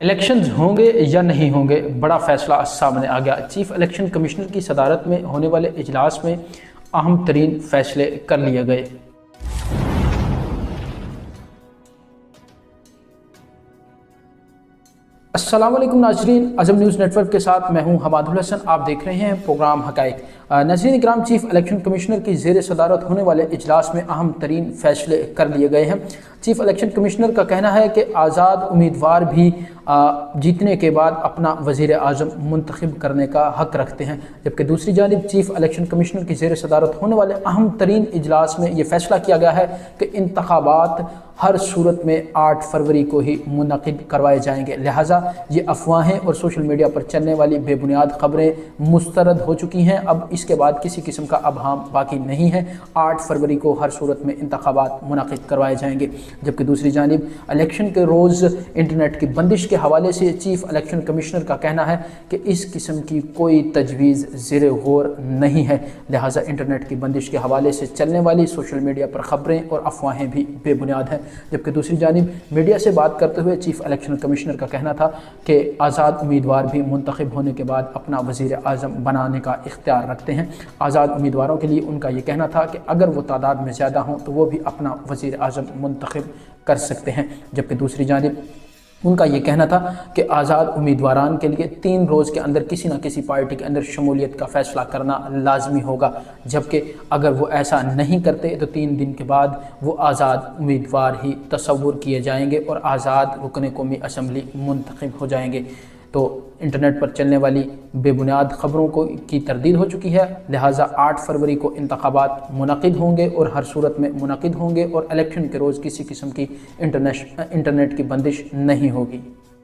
Elections ہوں گے یا نہیں ہوں گے، بڑا فیصلہ سامنے آ گیا۔ چیف الیکشن کمشنر کی صدارت میں ہونے والے اجلاس میں اہم ترین فیصلے کر لیے گئے۔ السلام علیکم ناظرین، عزم نیوز نیٹ ورک کے ساتھ میں ہوں حماد الحسن، آپ دیکھ رہے ہیں پروگرام حقائق۔ ناظرین اکرام، چیف الیکشن کمشنر کی زیر صدارت ہونے والے اجلاس میں اہم ترین فیصلے کر لیے گئے ہیں۔ چیف الیکشن کمشنر کا کہنا ہے کہ آزاد امیدوار بھی جیتنے کے بعد اپنا وزیر اعظم منتخب کرنے کا حق رکھتے ہیں، جبکہ دوسری جانب چیف الیکشن کمشنر کی زیر صدارت ہونے والے اہم ترین اجلاس میں یہ فیصلہ کیا گیا ہے کہ انتخابات ہر صورت میں 8 فروری کو ہی منعقد کروائے جائیں گے، لہٰذا یہ افواہیں اور سوشل میڈیا پر چلنے والی بے بنیاد خبریں مسترد ہو چکی ہیں۔ اب اس کے بعد کسی قسم کا ابہام باقی نہیں ہے، 8 فروری کو ہر صورت میں انتخابات منعقد کروائے جائیں گے۔ جبکہ دوسری جانب الیکشن کے روز انٹرنیٹ کی بندش کے حوالے سے چیف الیکشن کمشنر کا کہنا ہے کہ اس قسم کی کوئی تجویز زیر غور نہیں ہے، لہٰذا انٹرنیٹ کی بندش کے حوالے سے چلنے والی سوشل میڈیا پر خبریں اور افواہیں بھی بے بنیاد ہیں۔ جبکہ دوسری جانب میڈیا سے بات کرتے ہوئے چیف الیکشن کمشنر کا کہنا تھا کہ آزاد امیدوار بھی منتخب ہونے کے بعد اپنا وزیر اعظم بنانے کا اختیار رکھتے ہیں۔ آزاد امیدواروں کے لیے ان کا یہ کہنا تھا کہ اگر وہ تعداد میں زیادہ ہوں تو وہ بھی اپنا وزیر اعظم منتخب کر سکتے ہیں۔ جبکہ دوسری جانب ان کا یہ کہنا تھا کہ آزاد امیدواران کے لیے 3 روز کے اندر کسی نہ کسی پارٹی کے اندر شمولیت کا فیصلہ کرنا لازمی ہوگا، جبکہ اگر وہ ایسا نہیں کرتے تو 3 دن کے بعد وہ آزاد امیدوار ہی تصور کیے جائیں گے اور آزاد رکن قومی اسمبلی منتخب ہو جائیں گے۔ تو انٹرنیٹ پر چلنے والی بے بنیاد خبروں کی تردید ہو چکی ہے، لہٰذا 8 فروری کو انتخابات منعقد ہوں گے اور ہر صورت میں منعقد ہوں گے اور الیکشن کے روز کسی قسم کی انٹرنیٹ کی بندش نہیں ہوگی۔